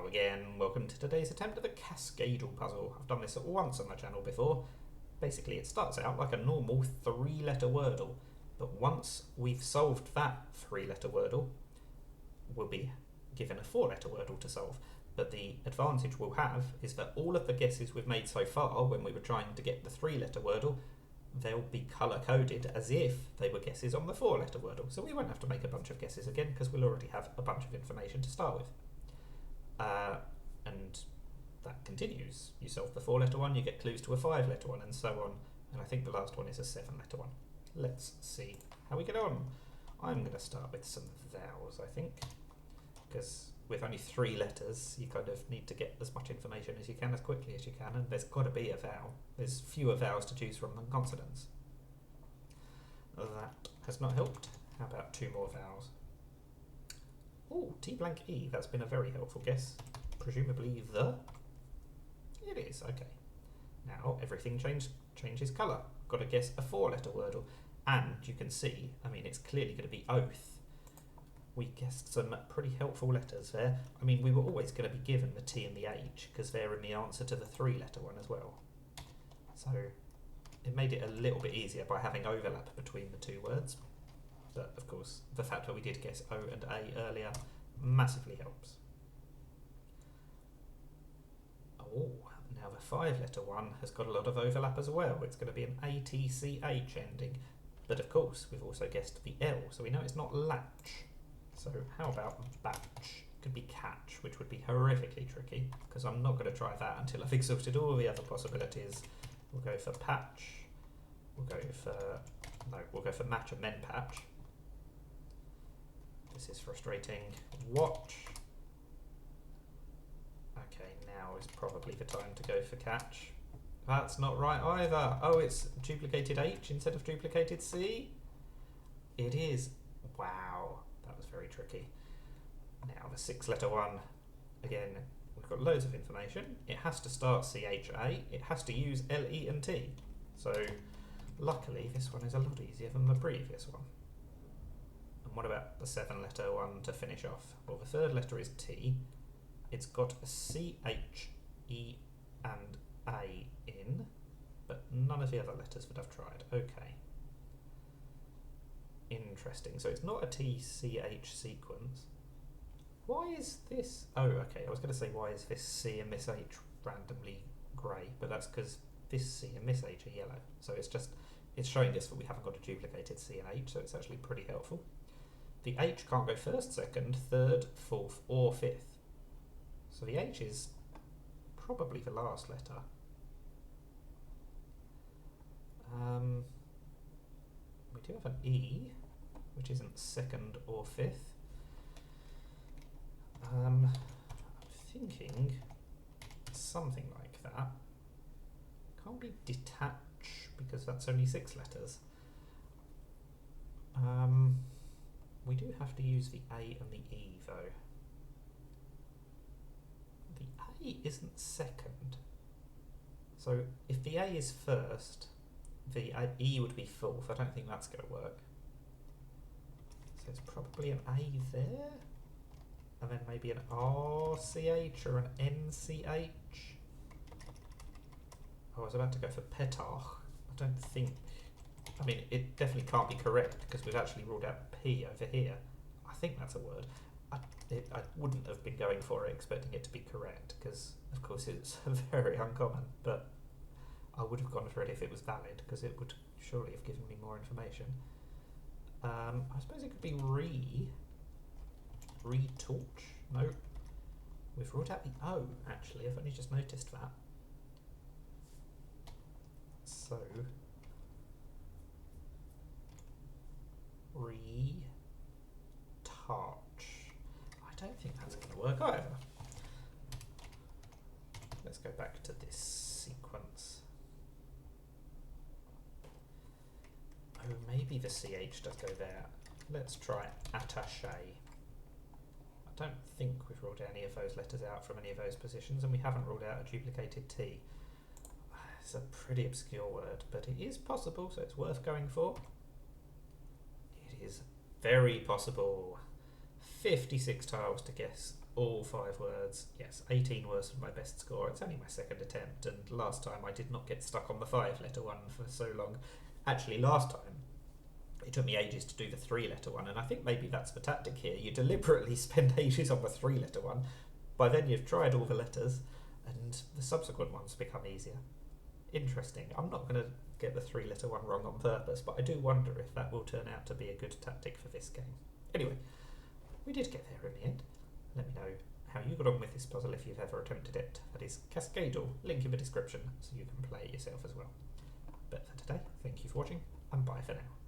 Hello again, welcome to today's attempt at the Cascading puzzle. I've done this once on my channel before. Basically it starts out like a normal 3-letter Wordle, but once we've solved that 3-letter Wordle, we'll be given a 4-letter Wordle to solve. But the advantage we'll have is that all of the guesses we've made so far when we were trying to get the 3-letter Wordle, they'll be colour-coded as if they were guesses on the 4-letter Wordle. So we won't have to make a bunch of guesses again because we'll already have a bunch of information to start with. And that continues. You solve the 4-letter one, you get clues to a 5-letter one, and so on. And I think the last one is a 7-letter one. Let's see how we get on. I'm going to start with some vowels, I think, because with only 3 letters, you kind of need to get as much information as you can as quickly as you can, and there's got to be a vowel. There's fewer vowels to choose from than consonants. That has not helped. How about 2 more vowels? Oh, T blank E, that's been a very helpful guess. Presumably the? It is, okay. Now everything changes colour. Got to guess a 4-letter Wordle. And you can see, I mean, it's clearly going to be oath. We guessed some pretty helpful letters there. I mean, we were always going to be given the T and the H because they're in the answer to the 3-letter one as well. So it made it a little bit easier by having overlap between the 2 words. But of course, the fact that we did guess O and A earlier massively helps. Oh, now the 5-letter one has got a lot of overlap as well. It's going to be an ATCH ending. But of course, we've also guessed the L, so we know it's not latch. So how about batch? Could be catch, which would be horrifically tricky, because I'm not going to try that until I've exhausted all the other possibilities. We'll go for patch. We'll go for match and then patch. This is frustrating. Watch. Okay, now is probably the time to go for catch. That's not right either. Oh, it's duplicated H instead of duplicated C? It is. Wow, that was very tricky. Now the 6-letter one, again, we've got loads of information. It has to start CHA, it has to use LE and T. So luckily this one is a lot easier than the previous one. And what about the 7-letter one to finish off? Well, the 3rd letter is T. It's got a CH, E and A in, but none of the other letters that I've tried. Okay. Interesting. So it's not a TCH sequence. Why is this? Oh, okay. I was going to say why is this C and this H randomly grey, but that's because this C and this H are yellow. So it's showing us that we haven't got a duplicated C and H, so it's actually pretty helpful. The H can't go 1st, 2nd, 3rd, 4th, or 5th. So the H is probably the last letter. We do have an E, which isn't 2nd or 5th. I'm thinking something like that. Can't be detach because that's only 6 letters. We do have to use the A and the E though. The A isn't 2nd. So if the A is 1st, the E would be 4th. I don't think that's going to work. So it's probably an A there, and then maybe an RCH or an NCH. I was about to go for petach. I don't think, I mean, it definitely can't be correct because we've actually ruled out P over here. I think that's a word. I wouldn't have been going for it expecting it to be correct because, of course, it's very uncommon, but I would have gone for it if it was valid because it would surely have given me more information. I suppose it could be retorch. No, we've ruled out the O actually. I've only just noticed that. So retouch. I don't think that's going to work either. Let's go back to this sequence. Oh, maybe the CH does go there. Let's try attaché. I don't think we've ruled any of those letters out from any of those positions, and we haven't ruled out a duplicated T. It's a pretty obscure word, but it is possible, so it's worth going for. It is very possible. 56 tiles to guess all 5 words. Yes, 18 was my best score. It's only my second attempt, and last time I did not get stuck on the 5-letter one for so long. Actually, last time it took me ages to do the 3-letter one, and I think maybe that's the tactic here. You deliberately spend ages on the 3-letter one. By then you've tried all the letters, and the subsequent ones become easier. Interesting. I'm not going to get the 3-letter one wrong on purpose, but I do wonder if that will turn out to be a good tactic for this game. Anyway, we did get there in the end. Let me know how you got on with this puzzle if you've ever attempted it. That is Cascading, link in the description so you can play it yourself as well. But for today, thank you for watching, and bye for now.